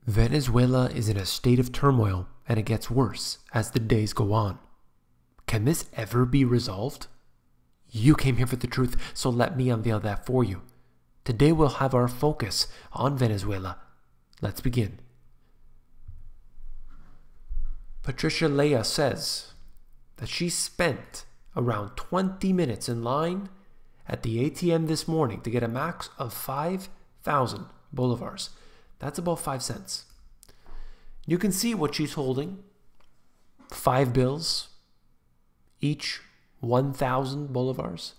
Venezuela is in a state of turmoil, and it gets worse as the days go on. Can this ever be resolved? You came here for the truth, so let me unveil that for you. Today we'll have our focus on Venezuela. Let's begin. Patricia Leah says that she spent around 20 minutes in line at the ATM this morning to get a max of 5,000 bolivars. That's about 5 cents. You can see what she's holding. 5 bills, each 1,000 bolivars.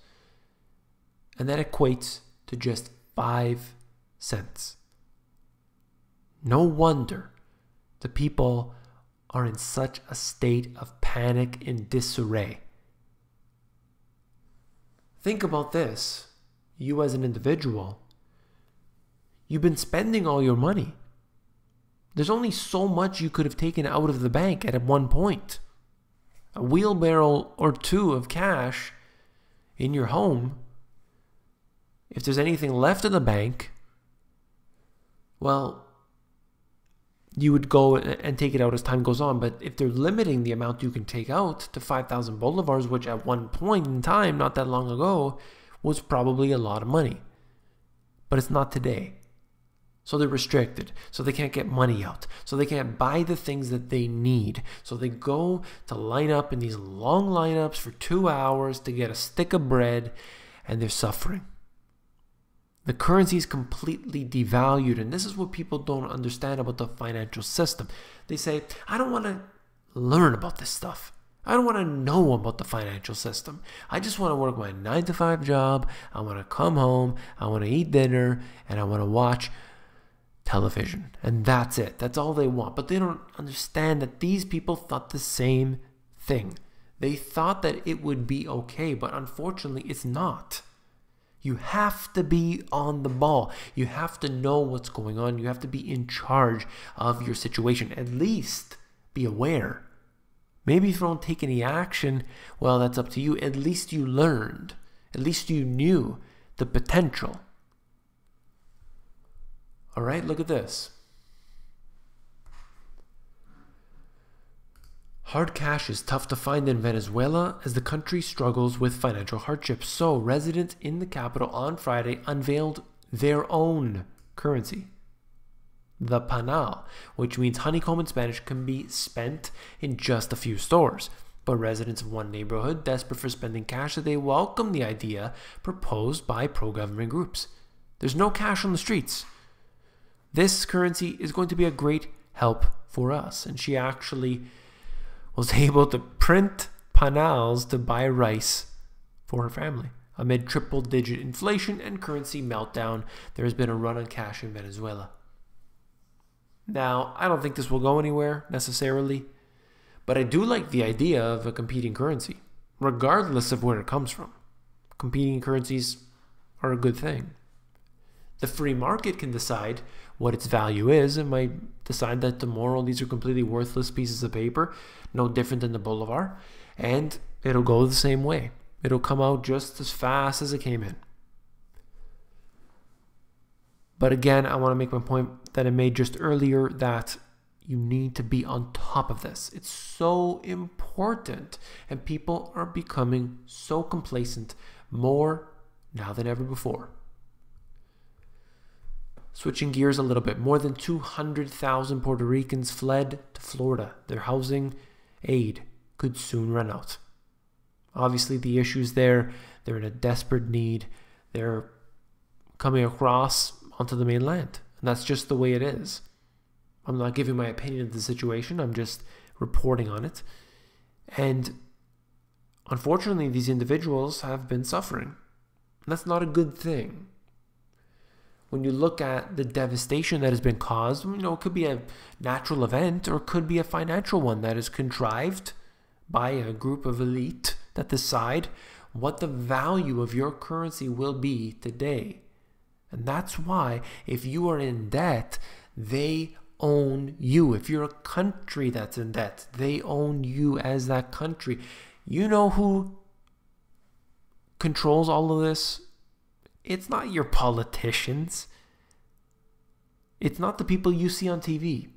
And that equates to just 5 cents. No wonder the people are in such a state of panic and disarray. Think about this. You as an individual, you've been spending all your money. There's only so much you could have taken out of the bank at one point. A wheelbarrow or two of cash in your home. If there's anything left in the bank, well, you would go and take it out as time goes on. But if they're limiting the amount you can take out to 5,000 bolivars, which at one point in time, not that long ago, was probably a lot of money. But it's not today. So they're restricted. So they can't get money out. So they can't buy the things that they need. So they go to line up in these long lineups for 2 hours to get a stick of bread, and they're suffering. The currency is completely devalued, and this is what people don't understand about the financial system. They say, I don't want to learn about this stuff. I don't want to know about the financial system. I just want to work my 9-to-5 job. I want to come home. I want to eat dinner, and I want to watch television. And that's it. That's all they want. But they don't understand that these people thought the same thing. They thought that it would be okay, but unfortunately, it's not. You have to be on the ball. You have to know what's going on. You have to be in charge of your situation. At least be aware. Maybe if you don't take any action, well, that's up to you. At least you learned. At least you knew the potential. All right, look at this. Hard cash is tough to find in Venezuela as the country struggles with financial hardships. So residents in the capital on Friday unveiled their own currency. The panal, which means honeycomb in Spanish, can be spent in just a few stores. But residents of one neighborhood, desperate for spending cash, they welcome the idea proposed by pro-government groups. There's no cash on the streets. This currency is going to be a great help for us. And she actually was able to print panals to buy rice for her family. Amid triple-digit inflation and currency meltdown, there has been a run on cash in Venezuela. Now, I don't think this will go anywhere necessarily, but I do like the idea of a competing currency, regardless of where it comes from. Competing currencies are a good thing. The free market can decide what its value is. It might decide that tomorrow these are completely worthless pieces of paper, no different than the bolivar, and it'll go the same way. It'll come out just as fast as it came in. But again, I want to make my point that I made just earlier, that you need to be on top of this. It's so important, and people are becoming so complacent more now than ever before. Switching gears a little bit, more than 200,000 Puerto Ricans fled to Florida. Their housing aid could soon run out. Obviously, the issues there, they're in a desperate need. They're coming across onto the mainland, and that's just the way it is. I'm not giving my opinion of the situation. I'm just reporting on it. And unfortunately, these individuals have been suffering. And that's not a good thing. When you look at the devastation that has been caused, it could be a natural event or it could be a financial one that is contrived by a group of elite that decide what the value of your currency will be today. And that's why if you are in debt, they own you. If you're a country that's in debt, they own you as that country. You know who controls all of this? It's not your politicians. It's not the people you see on TV.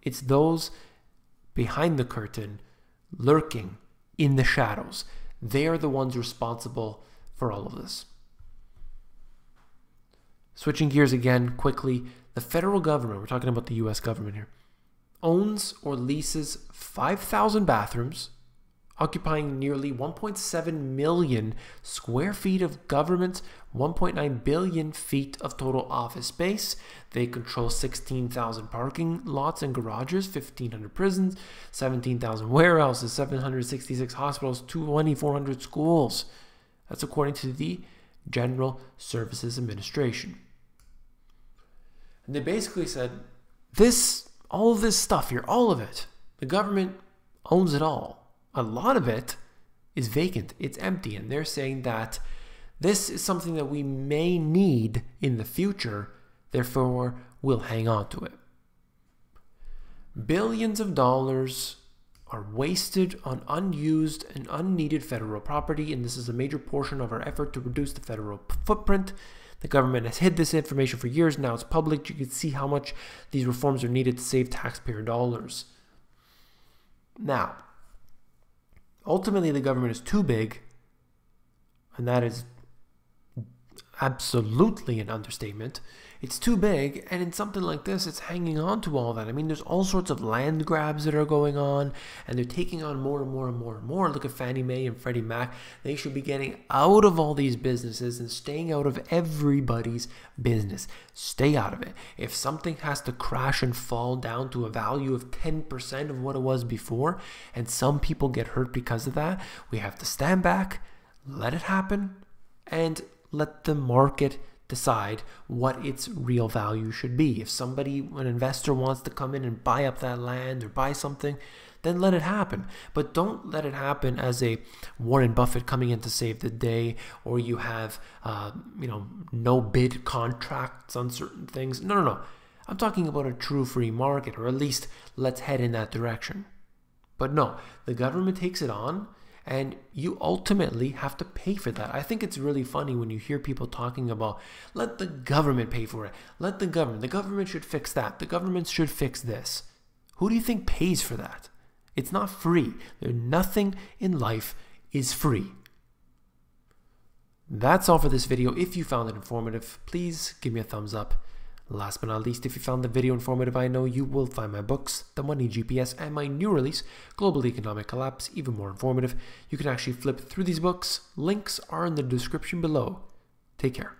It's those behind the curtain, lurking in the shadows. They are the ones responsible for all of this. Switching gears again quickly, the federal government, we're talking about the US government here, owns or leases 5,000 bathrooms, occupying nearly 1.7 million square feet of government, 1.9 billion feet of total office space. They control 16,000 parking lots and garages, 1,500 prisons, 17,000 warehouses, 766 hospitals, 2,400 schools. That's according to the General Services Administration. And they basically said, all of this stuff here, all of it, the government owns it all. A lot of it is vacant, it's empty, and they're saying that this is something that we may need in the future, therefore we'll hang on to it. Billions of dollars are wasted on unused and unneeded federal property, and this is a major portion of our effort to reduce the federal footprint. The government has hid this information for years. Now it's public. You can see how much these reforms are needed to save taxpayer dollars. Now, ultimately, the government is too big, and that is absolutely an understatement. It's too big, and in something like this, it's hanging on to all that. I mean, there's all sorts of land grabs that are going on, and they're taking on more and more and more and more. Look at Fannie Mae and Freddie Mac. They should be getting out of all these businesses and staying out of everybody's business. Stay out of it. If something has to crash and fall down to a value of 10% of what it was before, and some people get hurt because of that, we have to stand back, let it happen, and let the market decide what its real value should be. If an investor wants to come in and buy up that land or buy something, then let it happen. But don't let it happen as a Warren Buffett coming in to save the day, or you have no bid contracts on certain things. No. I'm talking about a true free market, or at least let's head in that direction. But no, the government takes it on, and you ultimately have to pay for that. I think it's really funny when you hear people talking about, let the government pay for it. The government should fix that. The government should fix this. Who do you think pays for that? It's not free. Nothing in life is free. That's all for this video. If you found it informative, please give me a thumbs up. Last but not least, if you found the video informative, I know you will find my books, The Money GPS, and my new release, Global Economic Collapse, even more informative. You can actually flip through these books. Links are in the description below. Take care.